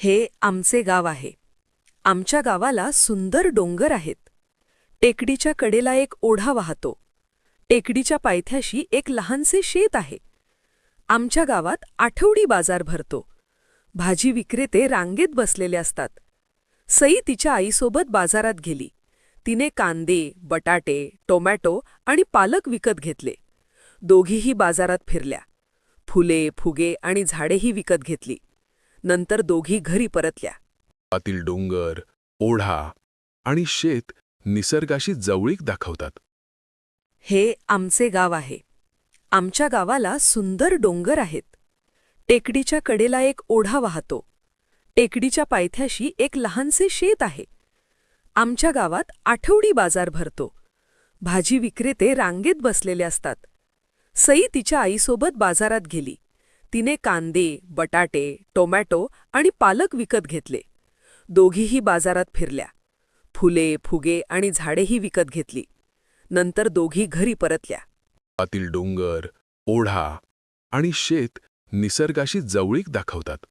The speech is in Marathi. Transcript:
हे आमचे गाव आहे. आमच्या गावाला सुंदर डोंगर आहेत. टेकडीच्या कडेला एक ओढा वाहतो. टेकडीच्या पायथ्याशी एक लहानसे शेत आहे. आमच्या गावात आठवडी बाजार भरतो. भाजी विक्रेते रांगेत बसलेले असतात. सई तिच्या आईसोबत बाजारात गेली. तिने कांदे, बटाटे, टोमॅटो आणि पालक विकत घेतले. दोघीही बाजारात फिरल्या. फुले, फुगे आणि झाडेही विकत घेतली. नंतर दोघी घरी परतल्या. आतील डोंगर, ओढा आणि शेत निसर्गाशी जवळीक दाखवतात. हे आमचे गाव आहे. आमच्या गावाला सुंदर डोंगर आहेत. टेकडीच्या कडेला एक ओढा वाहतो. टेकडीच्या पायथ्याशी एक लहानसे शेत आहे. आमच्या गावात आठवडी बाजार भरतो. भाजी विक्रेते रांगेत बसलेले असतात. सई तिच्या आईसोबत बाजारात गेली. तिने कांदे, बटाटे, टोमॅटो आणि पालक विकत घेतले. दोघीही बाजारात फिरल्या. फुले, फुगे आणि झाडेही विकत घेतली. नंतर दोघी घरी परतल्या. आतील डोंगर, ओढा आणि शेत निसर्गाशी जवळीक दाखवतात.